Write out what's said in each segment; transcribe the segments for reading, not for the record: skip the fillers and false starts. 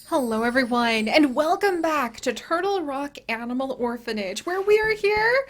Hello everyone, and welcome back to Turtlerock Animal Orphanage, where we are here.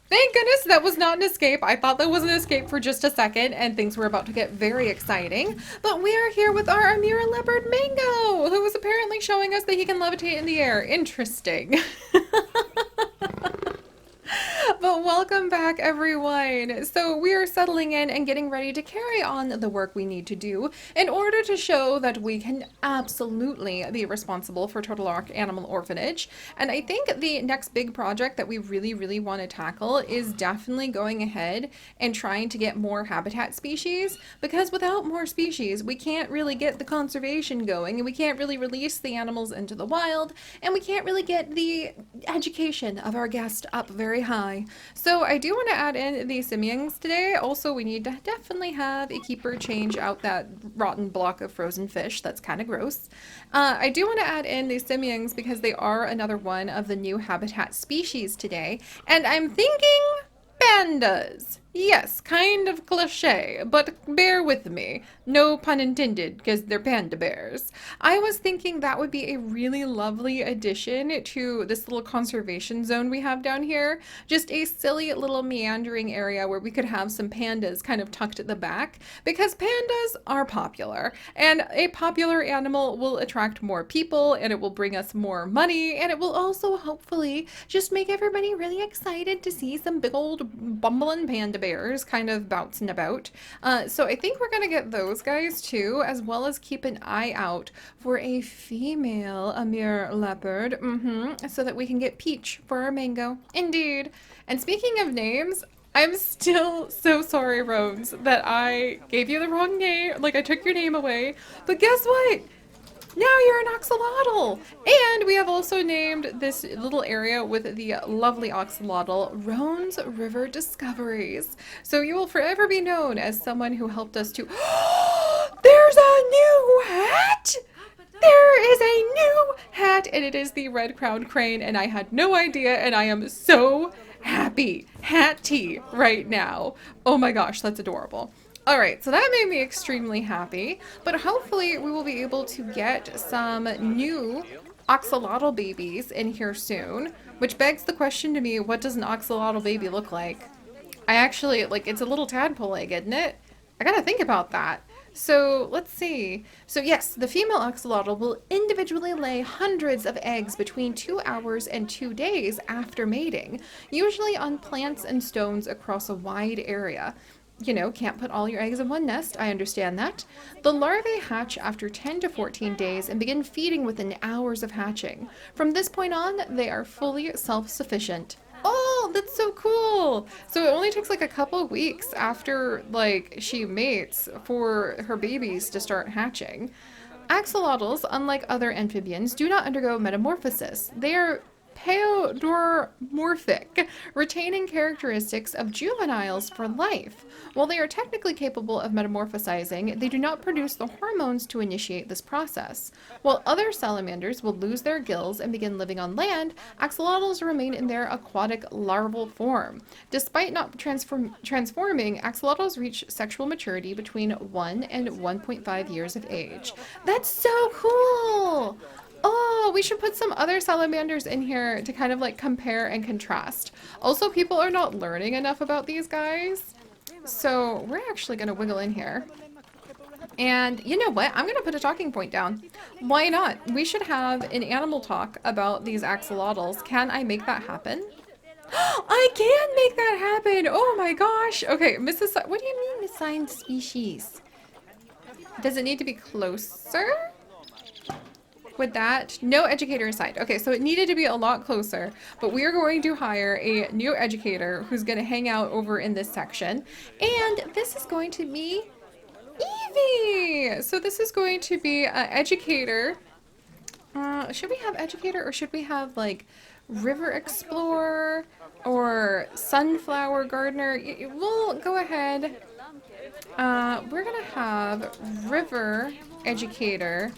Thank goodness that was not an escape. I thought that was an escape for just a second, and things were about to get very exciting. But we are here with our Amira leopard Mango, who is apparently showing us that he can levitate in the air. Interesting. But welcome back, everyone. So we are settling in and getting ready to carry on the work we need to do in order to show that we can absolutely be responsible for Turtlerock Animal Orphanage. And I think the next big project that we really want to tackle is definitely going ahead and trying to get more habitat species, because without more species, we can't really get the conservation going, and we can't really release the animals into the wild, and we can't really get the education of our guest up very high. So I do want to add in the simians today. Also, we need to definitely have a keeper change out that rotten block of frozen fish. That's kind of gross. I do want to add in the simians because they are another one of the new habitat species today. And I'm thinking pandas. Yes, kind of cliche, but bear with me. No pun intended, because they're panda bears. I was thinking that would be a really lovely addition to this little conservation zone we have down here. Just a silly little meandering area where we could have some pandas kind of tucked at the back, because pandas are popular, and a popular animal will attract more people, and it will bring us more money, and it will also hopefully just make everybody really excited to see some big old bumbling panda bears kind of bouncing about. So I think we're gonna get those guys too, as well as keep an eye out for a female Amur leopard, so that we can get Peach for our mango. Indeed. And speaking of names, I'm still so sorry, Rose, that I gave you the wrong name, like I took your name away, but guess what? Now you're an axolotl! And we have also named this little area with the lovely axolotl Roan's River Discoveries. So you will forever be known as someone who helped us to... There's a new hat! There is a new hat, and it is the red-crowned crane, and I had no idea, and I am so happy. Hatty right now. Oh my gosh, that's adorable. Alright, so that made me extremely happy, but hopefully we will be able to get some new axolotl babies in here soon, which begs the question to me, what does an axolotl baby look like? I actually, like, it's a little tadpole egg, isn't it? I gotta think about that. So let's see. So yes, the female axolotl will individually lay hundreds of eggs between 2 hours and 2 days after mating, usually on plants and stones across a wide area. You know, can't put all your eggs in one nest, I understand that. The larvae hatch after 10 to 14 days and begin feeding within hours of hatching. From this point on, they are fully self-sufficient. Oh, that's so cool! So it only takes like a couple weeks after, like, she mates for her babies to start hatching. Axolotls, unlike other amphibians, do not undergo metamorphosis. They are paleomorphic, retaining characteristics of juveniles for life. While they are technically capable of metamorphosizing, they do not produce the hormones to initiate this process. While other salamanders will lose their gills and begin living on land, axolotls remain in their aquatic larval form. Despite not transforming, axolotls reach sexual maturity between 1 and 1.5 years of age. That's so cool! Oh, we should put some other salamanders in here to kind of like compare and contrast. Also, people are not learning enough about these guys. So we're actually going to wiggle in here. And you know what? I'm going to put a talking point down. Why not? We should have an animal talk about these axolotls. Can I make that happen? I can make that happen! Oh my gosh! Okay, Mrs. What do you mean assigned species? Does it need to be closer? With that, no educator assigned. Okay, so it needed to be a lot closer, but we are going to hire a new educator who's going to hang out over in this section. And this is going to be Evie. So this is going to be an educator. Should we have educator, or should we have like river explorer or sunflower gardener? We'll go ahead. We're going to have river educator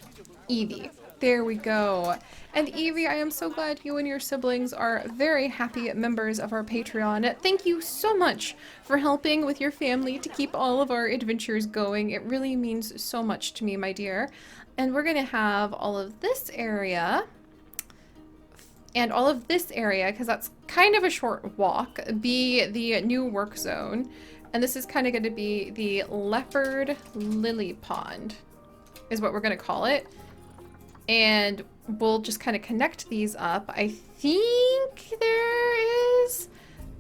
Evie. There we go. And Evie, I am so glad you and your siblings are very happy members of our Patreon. Thank you so much for helping with your family to keep all of our adventures going. It really means so much to me, my dear. And we're gonna have all of this area and all of this area, because that's kind of a short walk, be the new work zone. And this is kind of going to be the leopard lily pond, is what we're going to call it. And we'll just kind of connect these up. I think there is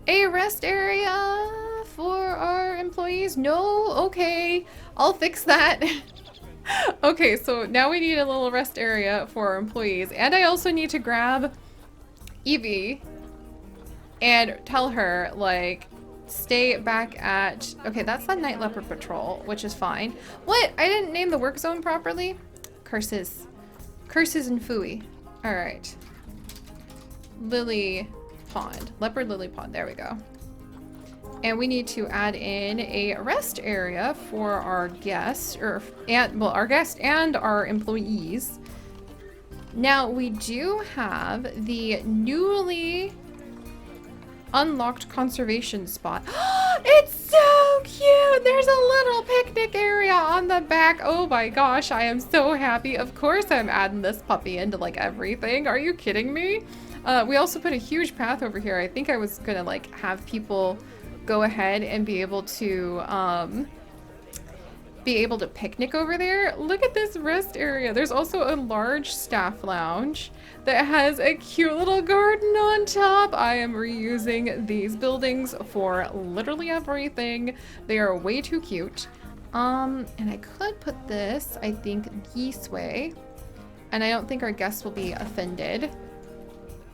a rest area for our employees. No? Okay. I'll fix that. Okay, so now we need a little rest area for our employees. And I also need to grab Evie and tell her, like, stay back at... Okay, that's the Night Leopard Patrol, which is fine. What? I didn't name the work zone properly? Curses. Curses and phooey. Alright. Lily Pond. Leopard Lily Pond. There we go. And we need to add in a rest area for our guests, our guests and our employees. Now, we do have the newly unlocked conservation spot. It's so cute! There's a little picnic area on the back. Oh my gosh, I am so happy. Of course I'm adding this puppy into like everything. Are you kidding me? We also put a huge path over here. I think I was gonna like have people go ahead and be able to picnic over there. Look at this rest area. There's also a large staff lounge that has a cute little garden on top. I am reusing these buildings for literally everything. They are way too cute. And I could put this, I think, this way. And I don't think our guests will be offended.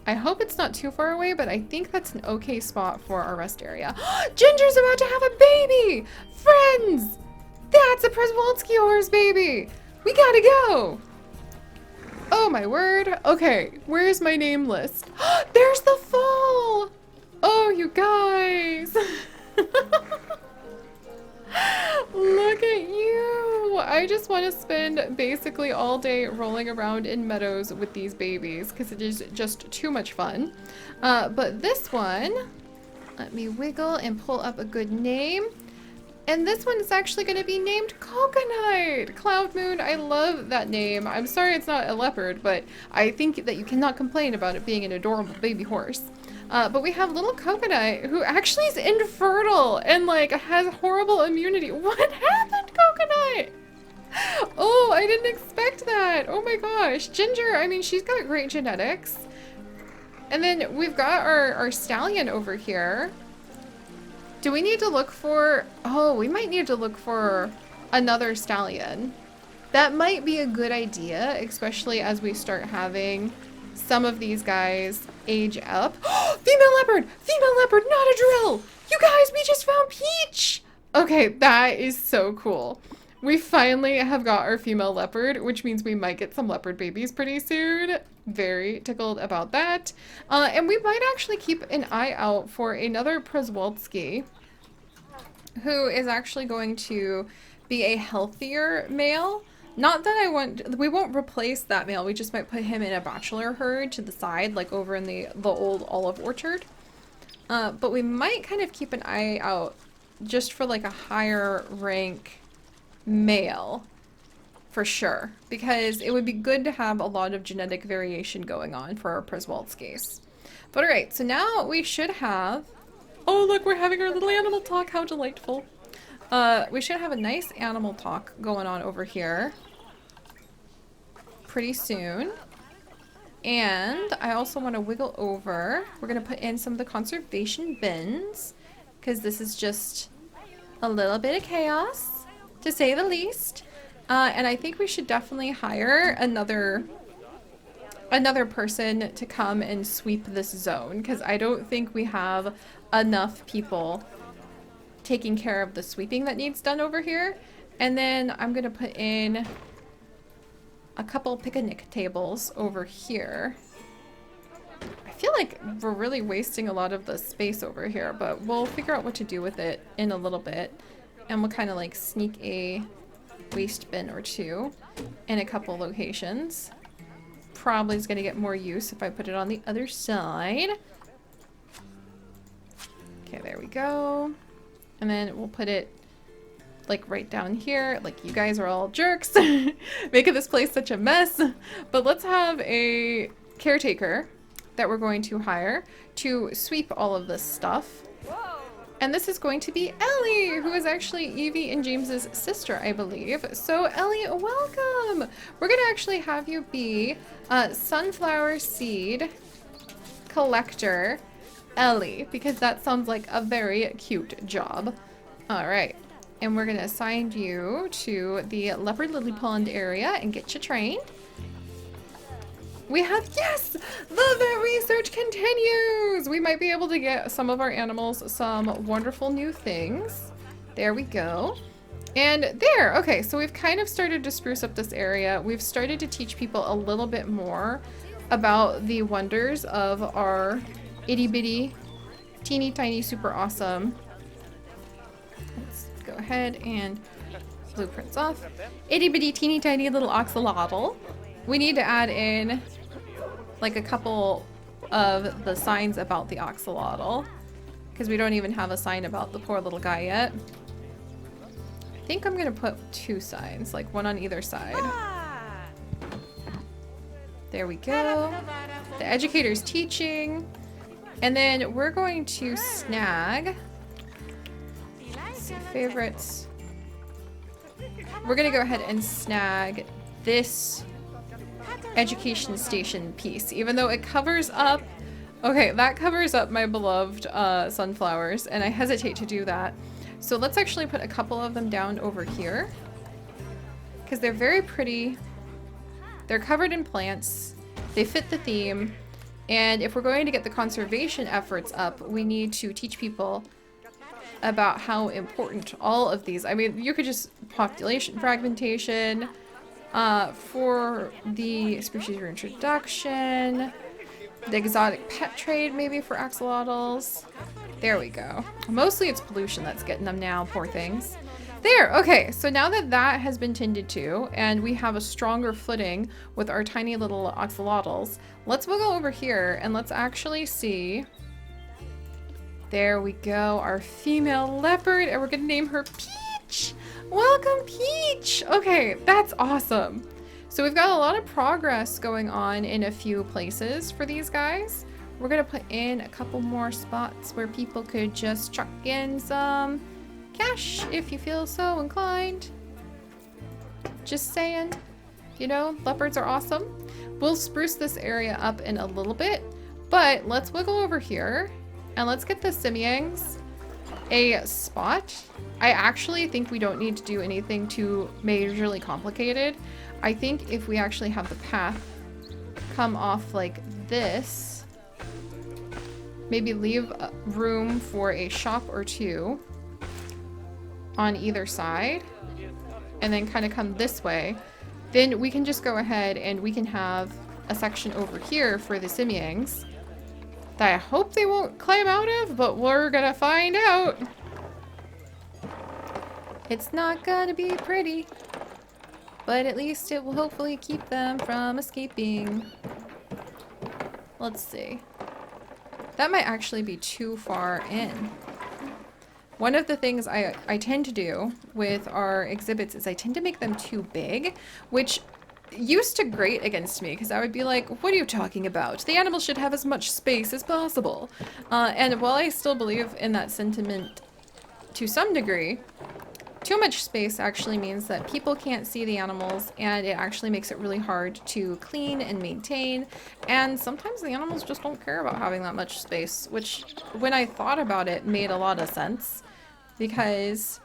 I hope it's not too far away, but I think that's an okay spot for our rest area. Ginger's about to have a baby! Friends! That's a Przewalski horse baby! We gotta go! Oh my word. Okay, where's my name list? There's the fall! Oh, you guys! Look at you! I just want to spend basically all day rolling around in meadows with these babies because it is just too much fun. But this one, let me wiggle and pull up a good name. And this one is actually going to be named Coconut. Cloud Moon, I love that name. I'm sorry it's not a leopard, but I think that you cannot complain about it being an adorable baby horse. But we have little Coconut, who actually is infertile and like has horrible immunity. What happened, Coconut? Oh, I didn't expect that. Oh my gosh. Ginger, I mean, she's got great genetics. And then we've got our stallion over here. Do we need to look for... Oh, we might need to look for another stallion. That might be a good idea, especially as we start having some of these guys age up. Female leopard! Female leopard, not a drill! You guys, we just found Peach! Okay, that is so cool. We finally have got our female leopard, which means we might get some leopard babies pretty soon. Very tickled about that. And we might actually keep an eye out for another Przewalski, who is actually going to be a healthier male. Not that we won't replace that male, we just might put him in a bachelor herd to the side, like over in the old olive orchard. But we might kind of keep an eye out just for like a higher rank male, for sure, because it would be good to have a lot of genetic variation going on for our Przewalskis. But alright, so now we should have... Oh look, we're having our little animal talk, how delightful. We should have a nice animal talk going on over here pretty soon. And I also want to wiggle over. We're going to put in some of the conservation bins, because this is just a little bit of chaos, to say the least. And I think we should definitely hire another person to come and sweep this zone, because I don't think we have enough people taking care of the sweeping that needs done over here. And then I'm going to put in a couple picnic tables over here. I feel like we're really wasting a lot of the space over here, but we'll figure out what to do with it in a little bit. And we'll kind of like sneak a waste bin or two in a couple locations. probably is going to get more use if I put it on the other side. Okay, there we go. And then we'll put it like right down here. Like, you guys are all jerks making this place such a mess. But let's have a caretaker that we're going to hire to sweep all of this stuff. And this is going to be Ellie, who is actually Evie and James's sister, I believe. So Ellie, welcome! We're gonna actually have you be sunflower seed collector Ellie, because that sounds like a very cute job. All right, and we're gonna assign you to the leopard lily pond area and get you trained. We have, yes, the research continues. We might be able to get some of our animals some wonderful new things. There we go. And there, okay, so we've kind of started to spruce up this area. We've started to teach people a little bit more about the wonders of our itty bitty, teeny tiny, super awesome. Let's go ahead and blueprints off. Itty bitty, teeny tiny little axolotl. We need to add in like a couple of the signs about the axolotl, because we don't even have a sign about the poor little guy yet. I think I'm gonna put 2 signs, like one on either side. There we go. The educator's teaching. And then we're going to snag, let's see, favorites. We're gonna go ahead and snag this education station piece, even though it covers up, okay, that covers up my beloved sunflowers, and I hesitate to do that. So let's actually put a couple of them down over here, because they're very pretty. They're covered in plants, they fit the theme, and if we're going to get the conservation efforts up, we need to teach people about how important all of these, I mean, you could just population fragmentation, for the species reintroduction, the exotic pet trade maybe for axolotls. There we go. Mostly it's pollution that's getting them now, poor things. There, okay, so now that that has been tended to and we have a stronger footing with our tiny little axolotls, let's go over here and let's actually see. There we go, our female leopard, and we're gonna name her Peach. Welcome, Peach! Okay, that's awesome. So we've got a lot of progress going on in a few places for these guys. We're gonna put in a couple more spots where people could just chuck in some cash if you feel so inclined. Just saying, you know, leopards are awesome. We'll spruce this area up in a little bit, but let's wiggle over here and let's get the simiangs a spot. I actually think we don't need to do anything too majorly complicated. I think if we actually have the path come off like this, maybe leave room for a shop or two on either side, and then kind of come this way, then we can just go ahead and we can have a section over here for the simiangs that I hope they won't climb out of, but we're gonna find out. It's not gonna be pretty, but at least it will hopefully keep them from escaping. Let's see. That might actually be too far in. One of the things I tend to do with our exhibits is I tend to make them too big, which used to grate against me because I would be like, what are you talking about? The animal should have as much space as possible. And while I still believe in that sentiment to some degree, too much space actually means that people can't see the animals, and it actually makes it really hard to clean and maintain. And sometimes the animals just don't care about having that much space, which when I thought about it made a lot of sense, because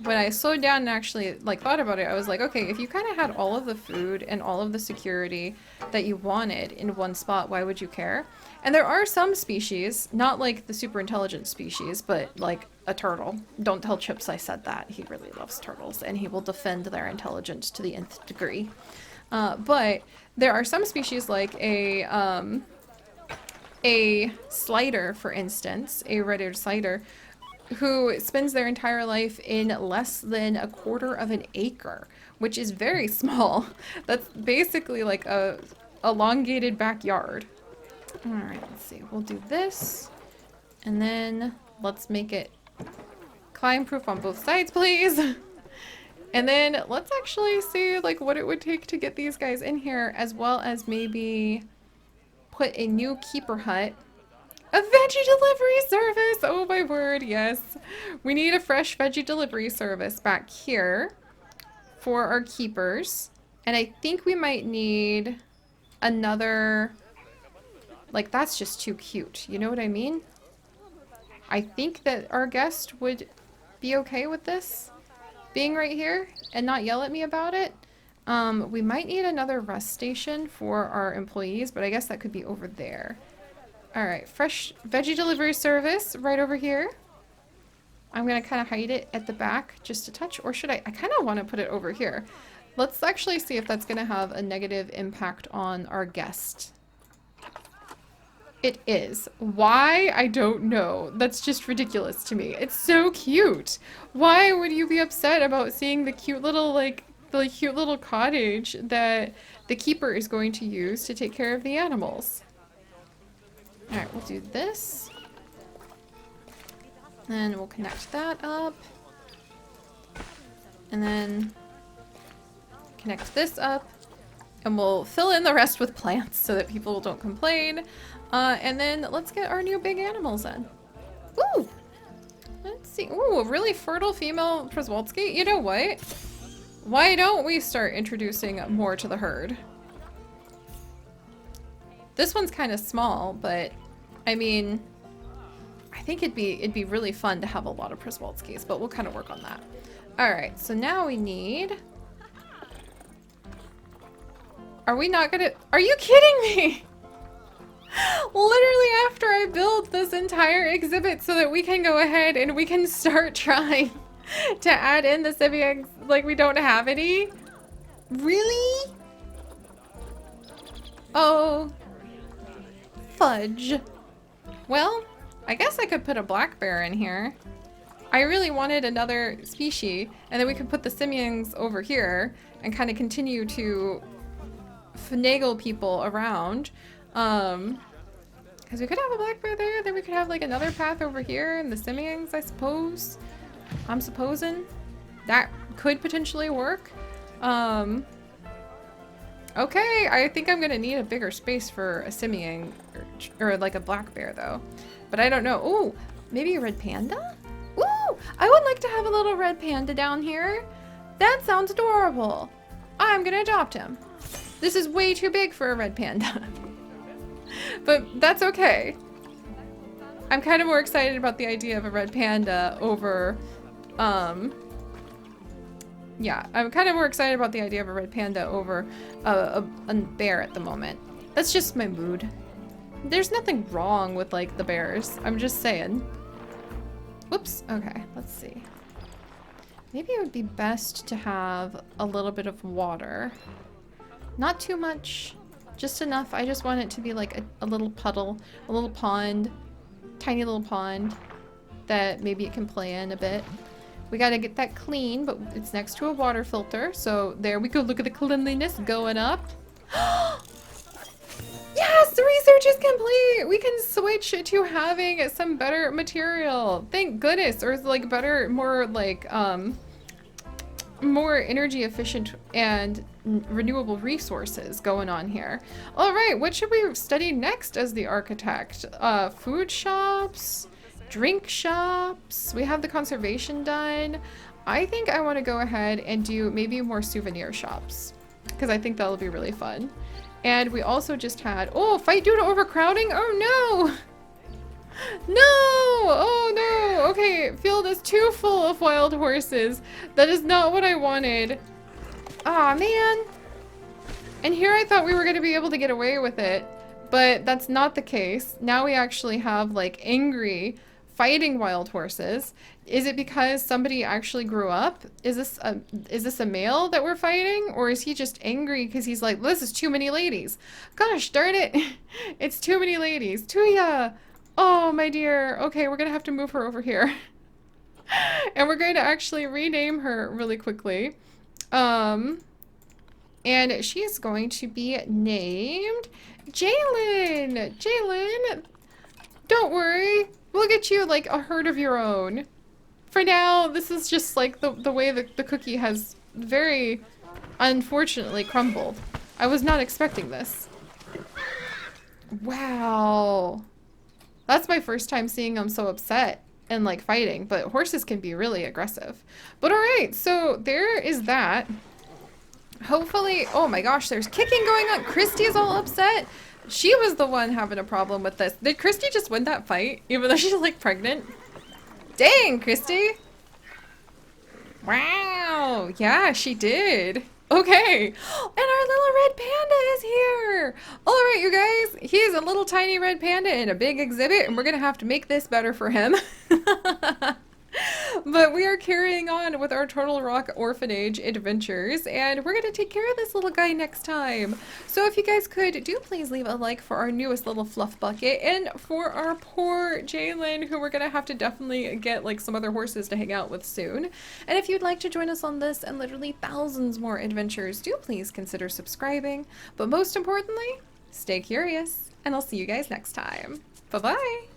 when I slowed down and actually thought about it, I was like, okay, if you kind of had all of the food and all of the security that you wanted in one spot, why would you care? And there are some species, not like the super intelligent species, but like a turtle. Don't tell Chips I said that. He really loves turtles and he will defend their intelligence to the nth degree. But there are some species like a slider, for instance, a red-eared slider, who spends their entire life in less than 1/4 of an acre, which is very small. That's basically like a elongated backyard. All right, let's see. We'll do this. And then let's make it climb proof on both sides, please. And then let's actually see like what it would take to get these guys in here, as well as maybe put a new keeper hut. A veggie delivery service! Oh my word, yes. We need a fresh veggie delivery service back here for our keepers. And I think we might need another... Like, that's just too cute. You know what I mean? I think that our guest would be okay with this being right here and not yell at me about it. We might need another rest station for our employees, but I guess that could be over there. All right, fresh veggie delivery service right over here. I'm gonna kind of hide it at the back just a touch, or should I kind of want to put it over here. Let's actually see if that's gonna have a negative impact on our guest. It is. Why? I don't know. That's just ridiculous to me. It's so cute. Why would you be upset about seeing the cute little, like, the cute little cottage that the keeper is going to use to take care of the animals? Alright, we'll do this. Then we'll connect that up. And then connect this up. And we'll fill in the rest with plants so that people don't complain. And then let's get our new big animals in. Ooh! Let's see. Ooh, a really fertile female Przewalski. You know what? Why don't we start introducing more to the herd? This one's kind of small, but I mean, I think it'd be really fun to have a lot of Przewalskis, but we'll kind of work on that. All right, so now we need... Are we not gonna... Are you kidding me? Literally after I build this entire exhibit so that we can go ahead and we can start trying to add in the simians, like we don't have any? Really? Oh. Fudge. Well, I guess I could put a black bear in here. I really wanted another species, and then we could put the simians over here and kind of continue to finagle people around. Because we could have a black bear there, then we could have like another path over here and the simians, I suppose. I'm supposing that could potentially work. Okay, I think I'm gonna need a bigger space for a simian or like a black bear though. But I don't know. Ooh, maybe a red panda? Ooh, I would like to have a little red panda down here. That sounds adorable. I'm gonna adopt him. This is way too big for a red panda. But that's okay. I'm kind of more excited about the idea of a red panda over, yeah, I'm kind of more excited about the idea of a red panda over a bear at the moment. That's just my mood. There's nothing wrong with, like, the bears. I'm just saying. Whoops. Okay, let's see. Maybe it would be best to have a little bit of water. Not too much. Just enough. I just want it to be like a little puddle, a little pond, tiny little pond that maybe it can play in a bit. We gotta get that clean, but it's next to a water filter. So there we go. Look at the cleanliness going up. Yes, the research is complete. We can switch to having some better material. Thank goodness. Or like better, more like, more energy efficient and renewable resources going on here. All right, what should we study next as the architect? Food shops, drink shops. We have the conservation done. I think I want to go ahead and do maybe more souvenir shops because I think that'll be really fun. And we also just had, oh, fight due to overcrowding. Oh no. No! Oh no! Okay, field is too full of wild horses. That is not what I wanted. Aw, man. And here I thought we were going to be able to get away with it, but that's not the case. Now we actually have, like, angry, fighting wild horses. Is it because somebody actually grew up? Is this a male that we're fighting? Or is he just angry because he's like, this is too many ladies. Gosh darn it. It's too many ladies. Tuya! Oh, my dear. Okay, we're gonna have to move her over here. And we're going to actually rename her really quickly. And she is going to be named Jalen. Jalen, don't worry. We'll get you like a herd of your own. For now, this is just like the way the cookie has very unfortunately crumbled. I was not expecting this. Wow. That's my first time seeing him so upset and like fighting, but horses can be really aggressive. But alright, so there is that. Hopefully, oh my gosh, there's kicking going on. Christy's all upset. She was the one having a problem with this. Did Christy just win that fight, even though she's like pregnant? Dang, Christy. Wow. Yeah, she did. Okay. And our little red panda is here. All right, you guys. He's a little tiny red panda in a big exhibit, and we're going to have to make this better for him. But we are carrying on with our Turtlerock Orphanage adventures, and we're going to take care of this little guy next time. So if you guys could, do please leave a like for our newest little fluff bucket, and for our poor Jalen, who we're going to have to definitely get like some other horses to hang out with soon. And if you'd like to join us on this and literally thousands more adventures, do please consider subscribing. But most importantly, stay curious, and I'll see you guys next time. Bye-bye!